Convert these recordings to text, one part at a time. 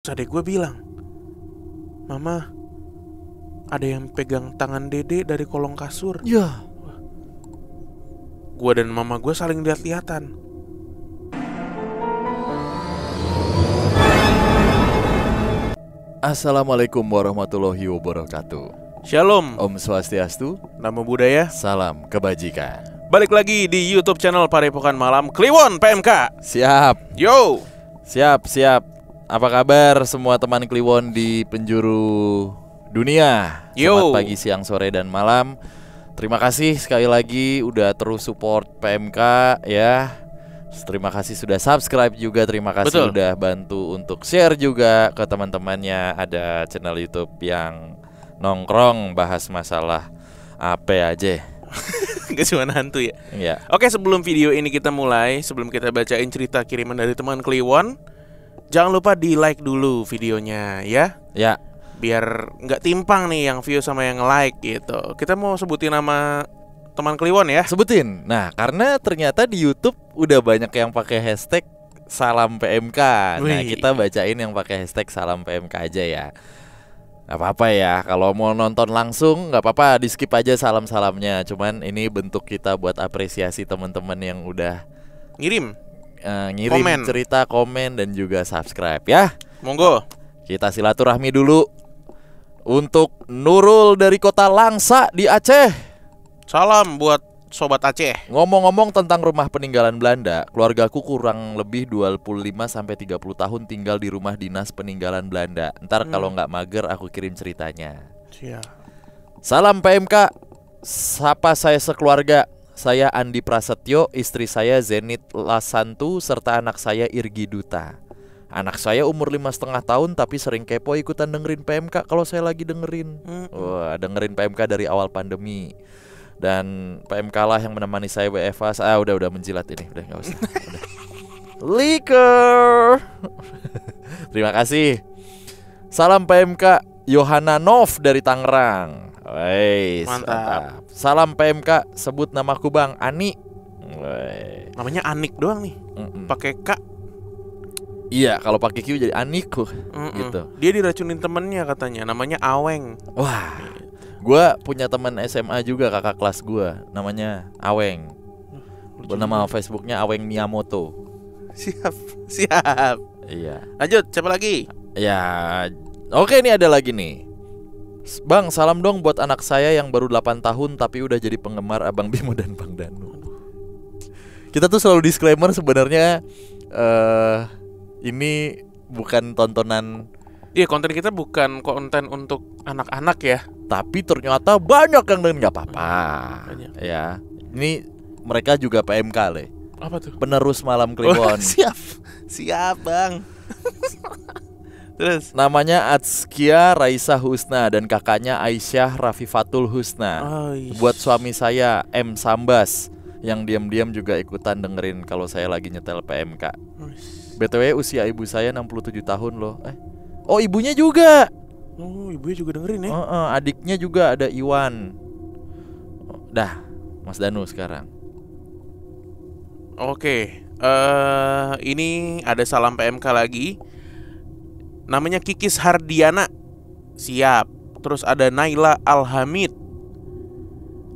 Terus adek gue bilang, "Mama, ada yang pegang tangan Dede dari kolong kasur." Ya. Gue dan mama gue saling lihat-lihatan. Assalamualaikum warahmatullahi wabarakatuh. Shalom, Om Swastiastu, Namo Buddhaya. salam kebajikan. Balik lagi di YouTube channel Padepokan Malam Kliwon PMK. Siap, Yo, siap. Apa kabar semua teman Kliwon di penjuru dunia? Yo. Selamat pagi, siang, sore, dan malam. Terima kasih sekali lagi udah terus support PMK ya. Terima kasih sudah subscribe juga. Terima kasih Betul. udah bantu untuk share juga ke teman-temannya. Ada channel YouTube yang nongkrong bahas masalah apa aja. gak cuma hantu ya. Ya. Oke, sebelum video ini kita mulai, sebelum kita bacain cerita kiriman dari teman Kliwon, jangan lupa di like dulu videonya ya, Ya. biar nggak timpang nih yang view sama yang like gitu. Kita mau sebutin nama teman Kliwon ya. Sebutin. Nah, karena ternyata di YouTube udah banyak yang pakai hashtag salam PMK. Nah, Wih. kita bacain yang pakai hashtag salam PMK aja ya. Gak apa-apa ya, kalau mau nonton langsung gak apa-apa, di skip aja salam-salamnya. Cuman ini bentuk kita buat apresiasi teman-teman yang udah Ngirim, ngirim Komen. cerita, komen, dan juga subscribe ya. monggo. Kita silaturahmi dulu. Untuk Nurul dari kota Langsa di Aceh. Salam buat Sobat Aceh. Ngomong-ngomong tentang rumah peninggalan Belanda, keluargaku kurang lebih 25-30 tahun tinggal di rumah dinas peninggalan Belanda. Ntar kalau nggak mager aku kirim ceritanya. Siap. Salam PMK, sapa saya sekeluarga. Saya Andi Prasetyo, istri saya Zenit Lasantu, serta anak saya Irgi Duta. Anak saya umur 5,5 tahun tapi sering kepo ikutan dengerin PMK kalau saya lagi dengerin. Wah, dengerin PMK dari awal pandemi. Dan PMK lah yang menemani saya WFH. Udah menjilat ini, udah nggak usah. Udah. Liker. Terima kasih. Salam PMK Yohananov dari Tangerang. Weis, Mantap. Salam PMK, sebut namaku Bang Ani. Wey. Namanya Anik doang nih, pakai K. Iya, kalau pakai Q jadi Aniku gitu. Dia diracunin temennya katanya, namanya Aweng. Wah, gua punya teman SMA juga, kakak kelas gua, namanya Aweng. Nama Facebooknya Aweng Miyamoto. Siap. Iya. Lanjut, siapa lagi? Ya, oke, ini ada lagi nih. Bang, salam dong buat anak saya yang baru 8 tahun tapi udah jadi penggemar Abang Bimo dan Bang Danu. Kita tuh selalu disclaimer sebenarnya ini bukan tontonan. Iya, konten kita bukan konten untuk anak-anak ya. Tapi ternyata banyak yang dengerin, nggak apa-apa. Banyak. Ya, ini mereka juga PMK le. Apa tuh? Penerus Malam Kliwon. Siap bang. Terus Namanya Atskia Raisa Husna dan kakaknya Aisyah Rafifatul Husna. Buat suami saya M Sambas yang diam-diam juga ikutan dengerin kalau saya lagi nyetel PMK. BTW usia ibu saya 67 tahun loh. Oh, ibunya juga. Oh, ibunya juga dengerin ya. Adiknya juga ada Iwan. Dah, Mas Danu sekarang. Oke, ini ada salam PMK lagi. Namanya Kikis Hardiana. Siap. Terus ada Naila Alhamid.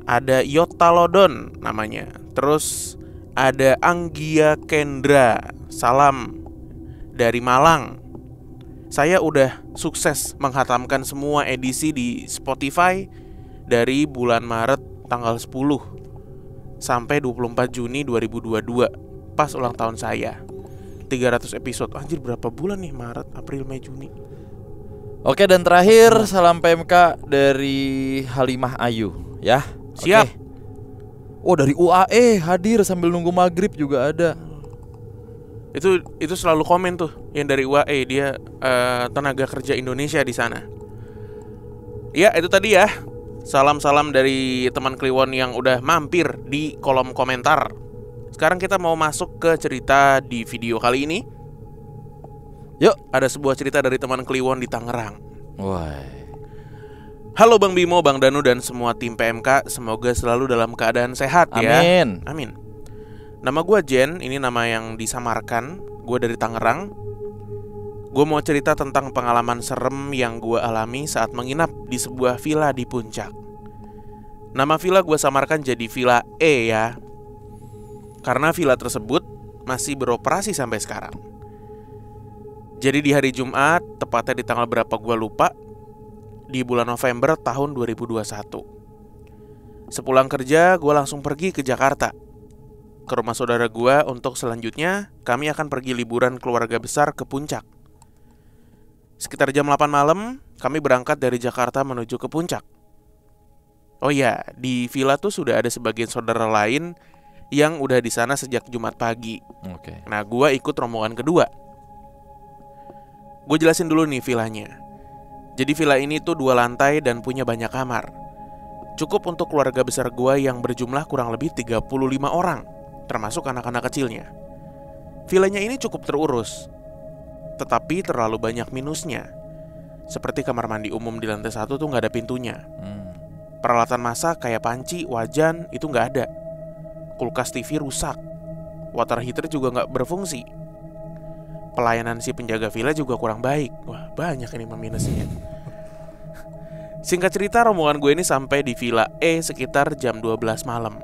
Ada Yotalodon namanya. Terus ada Anggia Kendra. Salam dari Malang. Saya udah sukses menghatamkan semua edisi di Spotify dari bulan Maret tanggal 10 sampai 24 Juni 2022, pas ulang tahun saya. 300 episode. Anjir, berapa bulan nih? Maret, April, Mei, Juni. Oke, dan terakhir salam PMK dari Halimah Ayu ya. Siap. Oke. Oh, dari UAE hadir sambil nunggu maghrib juga ada. Itu selalu komen tuh yang dari UAE, dia tenaga kerja Indonesia di sana. Ya, itu tadi ya. Salam-salam dari teman Kliwon yang udah mampir di kolom komentar. Sekarang kita mau masuk ke cerita di video kali ini. Yuk. Ada sebuah cerita dari teman Kliwon di Tangerang. Wah. Halo Bang Bimo, Bang Danu, dan semua tim PMK. Semoga selalu dalam keadaan sehat ya. Amin. Nama gue Jen, ini nama yang disamarkan. Gue dari Tangerang. Gue mau cerita tentang pengalaman serem yang gue alami saat menginap di sebuah villa di puncak. Nama villa gue samarkan jadi Villa E ya, karena villa tersebut masih beroperasi sampai sekarang. Jadi di hari Jumat, tepatnya di tanggal berapa gue lupa, di bulan November tahun 2021. Sepulang kerja, gue langsung pergi ke Jakarta, ke rumah saudara gue untuk selanjutnya kami akan pergi liburan keluarga besar ke puncak. Sekitar jam 8 malam, kami berangkat dari Jakarta menuju ke puncak. Oh iya, di villa tuh sudah ada sebagian saudara lain yang udah di sana sejak Jumat pagi. Oke. Nah, gue ikut rombongan kedua. Gue jelasin dulu nih villanya. Jadi villa ini tuh 2 lantai dan punya banyak kamar. Cukup untuk keluarga besar gue yang berjumlah kurang lebih 35 orang, termasuk anak-anak kecilnya. Villanya ini cukup terurus, tetapi terlalu banyak minusnya. Seperti kamar mandi umum di lantai 1 tuh gak ada pintunya. Peralatan masak kayak panci, wajan itu gak ada. Kulkas TV rusak. Water heater juga gak berfungsi. Pelayanan si penjaga villa juga kurang baik. Wah, banyak ini minusnya. Singkat cerita, rombongan gue ini sampai di Villa E sekitar jam 12 malam.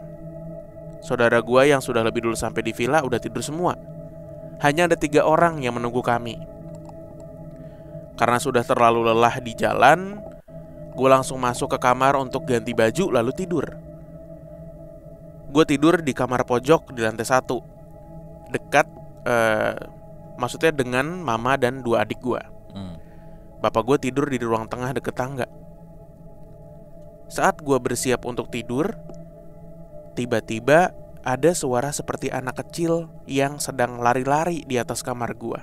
Saudara gue yang sudah lebih dulu sampai di villa udah tidur semua. Hanya ada 3 orang yang menunggu kami. Karena sudah terlalu lelah di jalan, gue langsung masuk ke kamar untuk ganti baju lalu tidur. Gue tidur di kamar pojok di lantai 1, dekat maksudnya dengan mama dan 2 adik gue. Bapak gue tidur di ruang tengah deket tangga. Saat gue bersiap untuk tidur, tiba-tiba ada suara seperti anak kecil yang sedang lari-lari di atas kamar gue.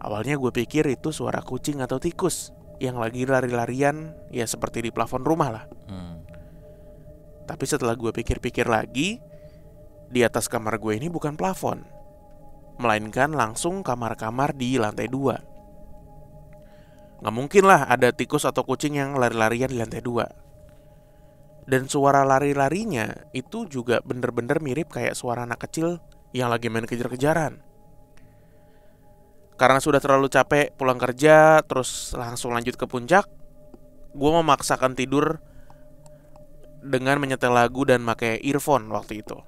Awalnya gue pikir itu suara kucing atau tikus yang lagi lari-larian, ya seperti di plafon rumah lah. Tapi setelah gue pikir-pikir lagi, di atas kamar gue ini bukan plafon, melainkan langsung kamar-kamar di lantai 2. Gak mungkin lah ada tikus atau kucing yang lari-larian di lantai 2. Dan suara lari-larinya itu juga bener-bener mirip kayak suara anak kecil yang lagi main kejar-kejaran. Karena sudah terlalu capek pulang kerja, terus langsung lanjut ke puncak, gue memaksakan tidur dengan menyetel lagu dan pakai earphone waktu itu.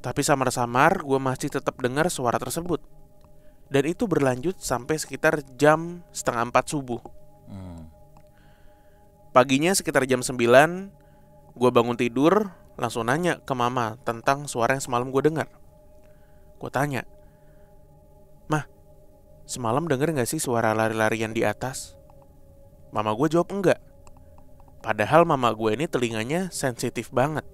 Tapi samar-samar gue masih tetap dengar suara tersebut. Dan itu berlanjut sampai sekitar jam 3:30 subuh. Paginya sekitar jam 9, gue bangun tidur, langsung nanya ke mama tentang suara yang semalam gue dengar. Gue tanya, "Mah, semalam denger gak sih suara lari-larian di atas?" Mama gue jawab enggak. Padahal mama gue ini telinganya sensitif banget.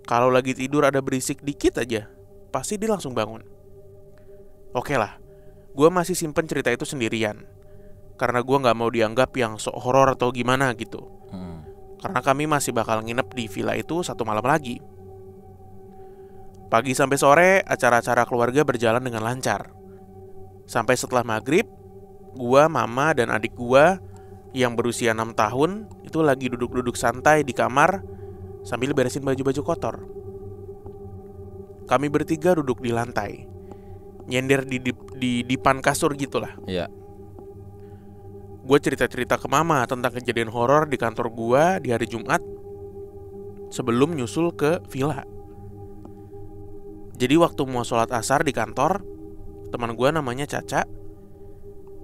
Kalau lagi tidur ada berisik dikit aja, pasti dia langsung bangun. Oke lah, gue masih simpen cerita itu sendirian, karena gue gak mau dianggap yang sok horor atau gimana gitu. Karena kami masih bakal nginep di villa itu 1 malam lagi. Pagi sampai sore, acara-acara keluarga berjalan dengan lancar. Sampai setelah maghrib, gue, mama, dan adik gue yang berusia 6 tahun itu lagi duduk-duduk santai di kamar sambil beresin baju-baju kotor. Kami bertiga duduk di lantai, nyender di dipan kasur gitulah. Iya. Gue cerita-cerita ke mama tentang kejadian horor di kantor gue di hari Jumat sebelum nyusul ke villa. Jadi waktu mau sholat asar di kantor, teman gue namanya Caca,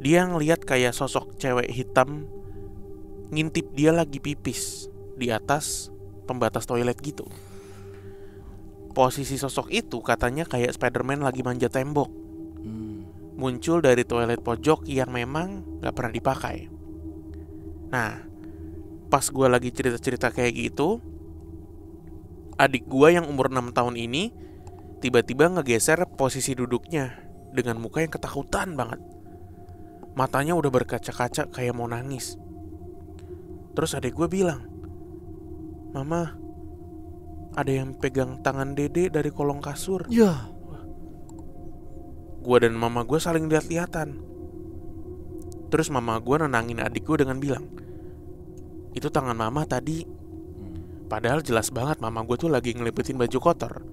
dia ngeliat kayak sosok cewek hitam ngintip dia lagi pipis di atas pembatas toilet gitu. Posisi sosok itu katanya kayak Spiderman lagi manjat tembok, muncul dari toilet pojok yang memang gak pernah dipakai. Nah, pas gue lagi cerita-cerita kayak gitu, adik gue yang umur 6 tahun ini tiba-tiba ngegeser posisi duduknya dengan muka yang ketakutan banget. Matanya udah berkaca-kaca kayak mau nangis. Terus adik gue bilang, "Mama, ada yang pegang tangan Dede dari kolong kasur." Ya. Gue dan mama gue saling lihat-lihatan. Terus mama gue nenangin adik gue dengan bilang, "Itu tangan mama tadi." Padahal jelas banget mama gue tuh lagi ngelipetin baju kotor.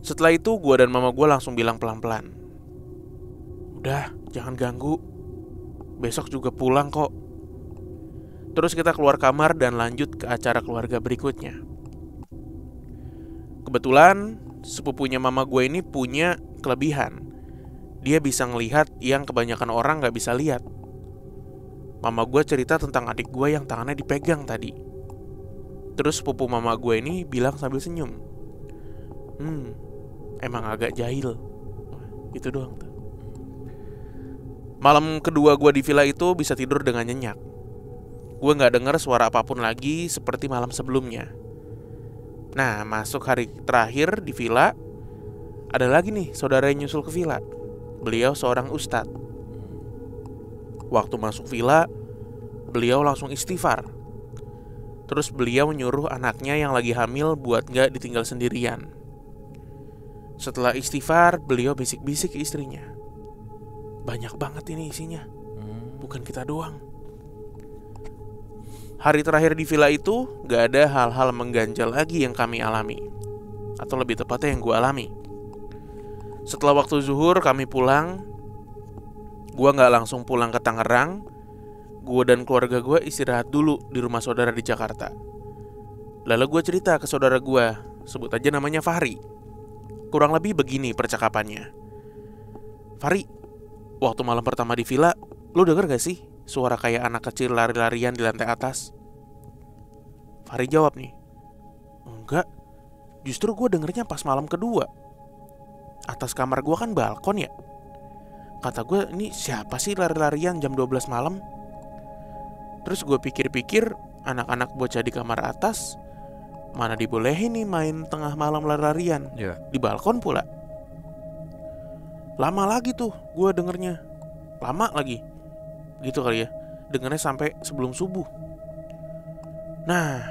Setelah itu gue dan mama gue langsung bilang pelan-pelan, Udah, jangan ganggu. Besok juga pulang kok. Terus kita keluar kamar dan lanjut ke acara keluarga berikutnya. Kebetulan sepupunya mama gue ini punya kelebihan. Dia bisa ngelihat yang kebanyakan orang gak bisa lihat. Mama gue cerita tentang adik gue yang tangannya dipegang tadi. Terus sepupu mama gue ini bilang sambil senyum, emang agak jahil. Itu doang tuh. Malam kedua gue di villa itu bisa tidur dengan nyenyak. Gue gak dengar suara apapun lagi seperti malam sebelumnya. Nah, masuk hari terakhir di villa, ada lagi nih saudara yang nyusul ke villa. Beliau seorang ustadz. Waktu masuk villa, beliau langsung istighfar. Terus beliau menyuruh anaknya yang lagi hamil buat gak ditinggal sendirian. Setelah istighfar, beliau bisik-bisik ke istrinya. Banyak banget ini isinya, bukan kita doang. Hari terakhir di villa itu gak ada hal-hal mengganjal lagi yang kami alami. Atau lebih tepatnya yang gue alami. Setelah waktu zuhur kami pulang. Gue gak langsung pulang ke Tangerang. Gue dan keluarga gue istirahat dulu di rumah saudara di Jakarta. Lalu gue cerita ke saudara gue, sebut aja namanya Fahri. Kurang lebih begini percakapannya. Fahri, waktu malam pertama di villa, lu denger gak sih suara kayak anak kecil lari-larian di lantai atas? Fahri jawab nih, enggak, justru gue dengernya pas malam kedua. Atas kamar gue kan balkon ya. Kata gue, ini siapa sih lari-larian jam 12 malam? Terus gue pikir-pikir, anak-anak bocah di kamar atas mana dibolehin nih main tengah malam lari-larian, di balkon pula. Lama lagi tuh gue dengernya, lama lagi. Gitu kali ya, dengernya sampai sebelum subuh. Nah,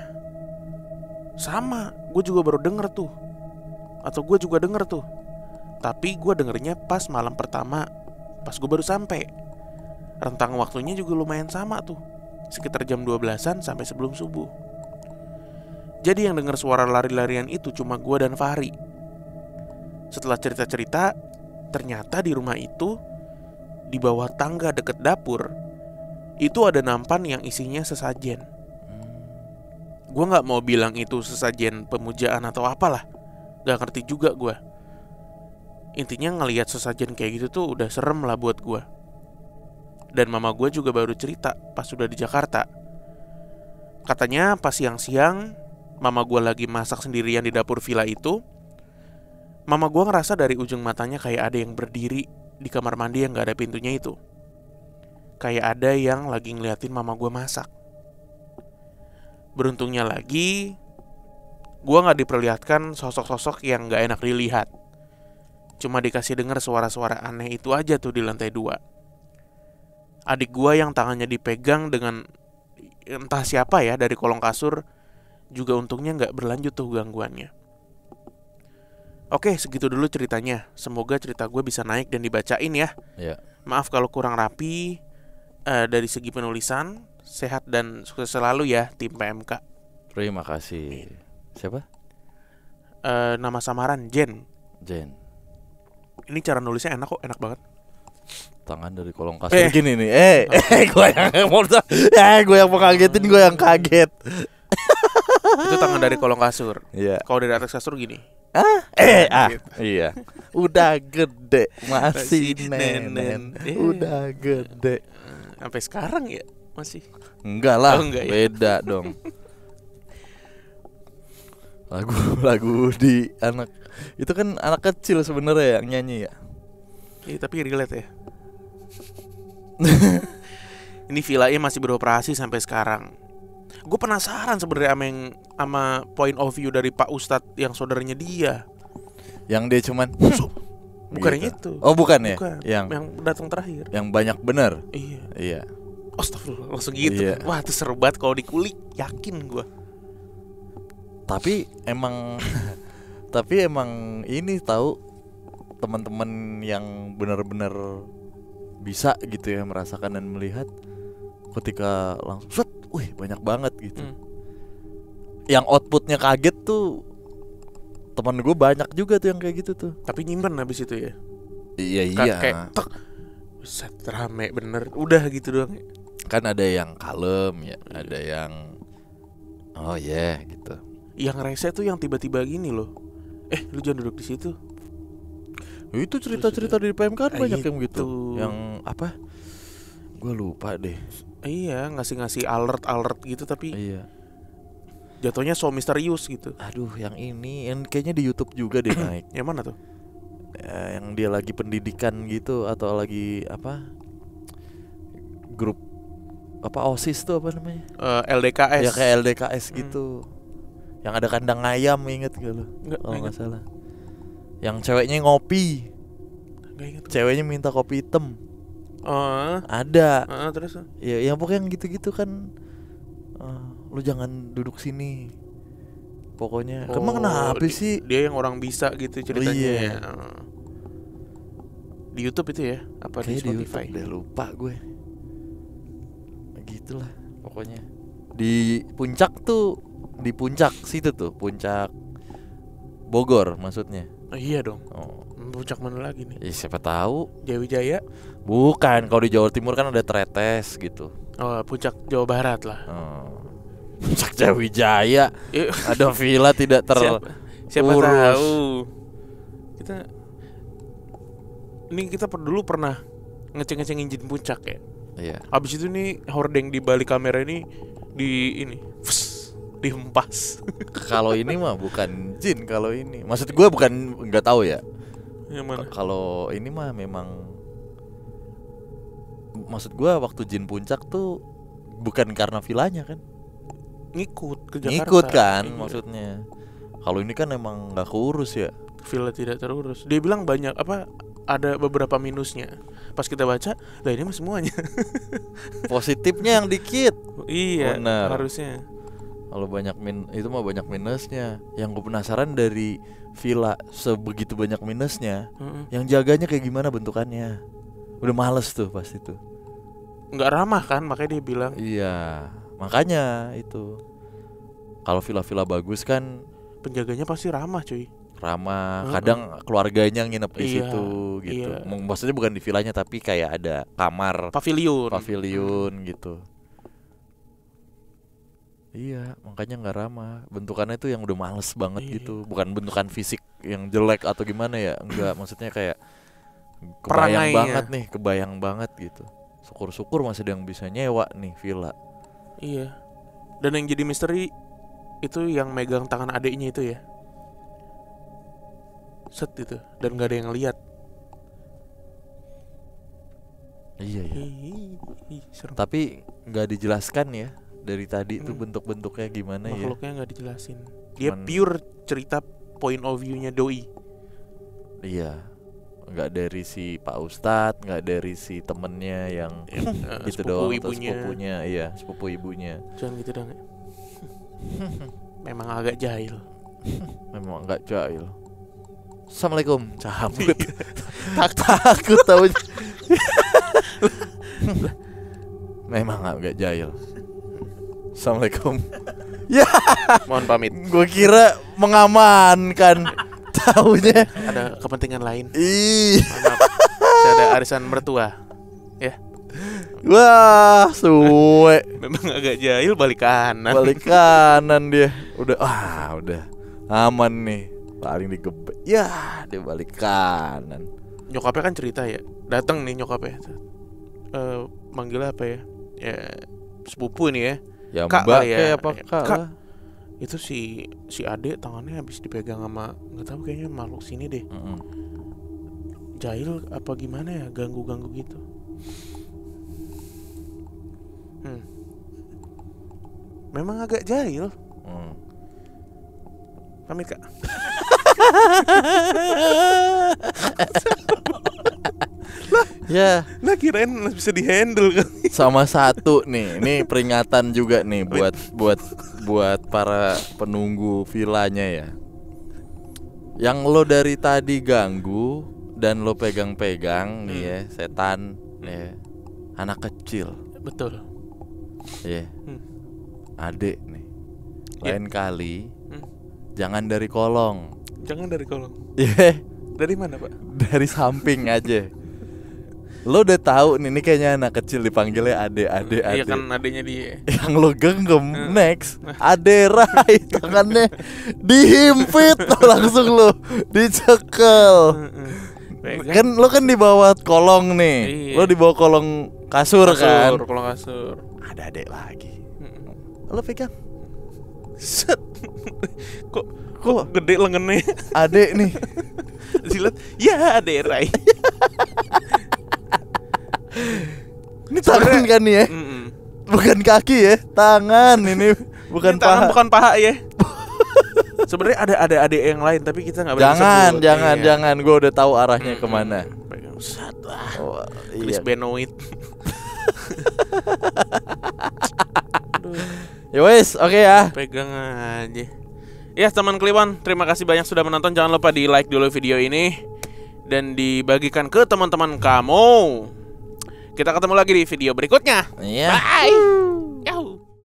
sama, gue juga baru denger tuh. Atau gue juga denger tuh. Tapi gue dengernya pas malam pertama, pas gue baru sampai. Rentang waktunya juga lumayan sama tuh, sekitar jam 12-an sampai sebelum subuh. Jadi yang denger suara lari-larian itu cuma gue dan Fahri. Setelah cerita-cerita, ternyata di rumah itu, di bawah tangga deket dapur, itu ada nampan yang isinya sesajen. Gue gak mau bilang itu sesajen pemujaan atau apalah, gak ngerti juga gue. Intinya ngelihat sesajen kayak gitu tuh udah serem lah buat gue. Dan mama gue juga baru cerita pas sudah di Jakarta. Katanya pas siang-siang, mama gue lagi masak sendirian di dapur villa itu. Mama gue ngerasa dari ujung matanya kayak ada yang berdiri di kamar mandi yang gak ada pintunya itu. Kayak ada yang lagi ngeliatin mama gue masak. Beruntungnya lagi, gue gak diperlihatkan sosok-sosok yang gak enak dilihat. Cuma dikasih denger suara-suara aneh itu aja tuh di lantai 2. Adik gue yang tangannya dipegang dengan entah siapa ya dari kolong kasur, juga untungnya gak berlanjut tuh gangguannya. Oke, segitu dulu ceritanya. Semoga cerita gue bisa naik dan dibacain ya. Maaf kalau kurang rapi. Dari segi penulisan, sehat dan sukses selalu ya tim PMK. Terima kasih. Siapa? Nama samaran Jen. Ini cara nulisnya enak kok, enak banget. Tangan dari kolong kasur gini nih. Gue yang mau kagetin, gue yang kaget. Itu tangan dari kolong kasur. Kalau dari atas kasur gini. Iya. Udah gede, masih nenen. Udah gede. Sampai sekarang ya masih. Enggak lah, enggak ya? Beda dong. Lagu di anak itu kan anak kecil sebenarnya yang nyanyi ya. Iya, tapi relate ya. Ini villanya masih beroperasi sampai sekarang. Gue penasaran sebenarnya sama point of view dari Pak Ustadz yang saudaranya dia. Yang dia cuman bukan yang gitu. itu. Oh bukan ya? Bukan. Yang datang terakhir. Yang banyak bener. Iya. Astagfirullah, langsung gitu. Iya. Wah, itu seru banget kalau dikulik, yakin gue. Tapi emang ini tahu teman-teman yang benar-benar bisa gitu ya merasakan dan melihat ketika langsung set, wih banyak banget gitu. Yang outputnya kaget tuh teman gue banyak juga tuh yang kayak gitu tuh. Tapi nyimpen habis itu ya. Iya. Kayak tek, Set rame bener. Udah gitu doang. Kan ada yang kalem ya, ada yang oh yeah gitu. Yang rese tuh yang tiba-tiba gini loh. Lu jangan duduk di situ. Itu cerita-cerita di PMK kan banyak yang gitu. Itu. Yang apa? Gue lupa deh. Iya, ngasih alert gitu tapi Iya. jatuhnya so misterius gitu. Aduh, yang ini yang kayaknya di YouTube juga deh naik. Yang mana tuh? Yang dia lagi pendidikan gitu atau lagi apa? Grup apa OSIS tuh apa namanya? LDKS. Ya kayak LDKS gitu. Yang ada kandang ayam, inget gak lu? Enggak, Kalau nggak salah. Yang ceweknya ngopi. Enggak ingat. Ceweknya minta kopi hitam. Oh. Ada. Terus. Ya, yang pokoknya yang gitu-gitu kan. Lu jangan duduk sini. Pokoknya. Emang kenapa sih? Dia yang orang bisa gitu ceritanya. Iya. Ya. Di YouTube itu ya? Apa Kayak di Spotify? Di YouTube deh, lupa gue. Gitulah pokoknya. Di puncak tuh, di puncak situ tuh, puncak Bogor maksudnya. Iya dong. Oh. Puncak mana lagi nih? Ya, siapa tahu. Jawijaya? Bukan, kalau di Jawa Timur kan ada Tretes gitu. Oh, puncak Jawa Barat lah. Puncak Jawijaya. Yuk. Ada villa tidak Siapa urus. tahu. Kita dulu pernah ngeceng-ngeceng injin puncak ya. Iya. Abis itu nih hordeng di balik kamera ini dihempas. Kalau ini mah bukan jin, kalau ini. Maksud gue bukan nggak tahu ya. Yang mana? Kalau ini mah memang, maksud gue waktu jin puncak tuh bukan karena villanya kan. Ngikut ke Jakarta. Ngikut kan Iya. maksudnya. Kalau ini kan emang nggak keurus ya. Villa tidak terurus. Dia bilang banyak ada beberapa minusnya. Pas kita baca, lah ini mah semuanya. Positifnya yang dikit. Iya, Benar. harusnya. Kalau banyak itu mah banyak minusnya. Yang gue penasaran dari villa sebegitu banyak minusnya, yang jaganya kayak gimana bentukannya. Udah males tuh pas itu. Nggak ramah kan, makanya dia bilang. Iya, makanya itu. Kalau villa-villa bagus kan Penjaganya pasti ramah cuy. ramah. Kadang keluarganya nginep di situ gitu. Iya. Maksudnya bukan di villanya tapi kayak ada kamar Pavilion gitu. Iya, makanya nggak ramah. Bentukannya tuh yang udah males banget gitu. Bukan bentukan fisik yang jelek atau gimana ya. Enggak, maksudnya kayak kebayang banget nih, kebayang banget gitu. Syukur-syukur masih ada yang bisa nyewa nih villa. Iya. Dan yang jadi misteri itu yang megang tangan adiknya itu ya. Set itu. Dan gak ada yang lihat. Iya ya. Serem. Tapi nggak dijelaskan ya dari tadi tuh bentuk-bentuknya gimana ya. Makhluknya gak dijelasin. Dia Cuman pure cerita point of view-nya doi. Iya. Nggak dari si Pak Ustadz, nggak dari si temennya yang gitu doang, atau sepupunya, iya sepupu ibunya. Jangan gitu dong. Memang agak jahil. Memang nggak jahil. Assalamualaikum, cabut. Takut tahu. Memang nggak jahil. Assalamualaikum. Ya, Mohon pamit. gue kira mengamankan. Taunya Ada kepentingan lain. ih. Maaf. Saya ada arisan mertua. Ya. Wah, suwe. Memang agak jahil balik kanan. Balik kanan dia. Udah aman nih. Paling digebek. Ya, dia balik kanan. Nyokapnya kan cerita ya. Datang nih nyokapnya. Manggilnya apa ya? Ya sepupu nih ya. Ya Kak mbak lah ya. kayak apa kak Kak. lah. Itu si adek tangannya habis dipegang sama nggak tahu kayaknya makhluk sini deh. Jahil apa gimana ya, ganggu gitu. Memang agak jahil. Pamit kak. Ya, Nah kirain bisa dihandle kan. sama satu nih. Ini peringatan juga nih buat para penunggu villanya ya. Yang lo dari tadi ganggu dan lo pegang-pegang nih ya, setan ya. Anak kecil. Betul. Ya. Adek nih. Lain kali jangan dari kolong. Jangan dari kolong. Iya. Dari mana pak? Dari samping aja. Lo udah tahu nih, ini kayaknya anak kecil dipanggilnya ade. Iya kan adanya dia. Yang lo genggam next, ade Rai, tangannya dihimpit langsung lo dicekel. Kan lo kan di bawah kolong nih. Iya. Lo di bawah kolong kasur kan. Kolong kasur. Ada adek lagi. Lo pegang. Set. Kok gede lengannya? Adek nih. Silat. Ya, Ade Rai. Ini tangan kan nih ya? Bukan kaki ya, tangan ini bukan ini tangan paha. bukan paha ya. Sebenarnya ada adik yang lain tapi kita nggak berani sebut. Jangan, gue udah tahu arahnya kemana. Pegang sat lah. Oh, Chris iya. Benoit. Ya wes, oke ya. Pegang aja. Ya teman Kliwon, terima kasih banyak sudah menonton. Jangan lupa di like dulu video ini dan dibagikan ke teman-teman kamu. Kita ketemu lagi di video berikutnya. Iya. Bye.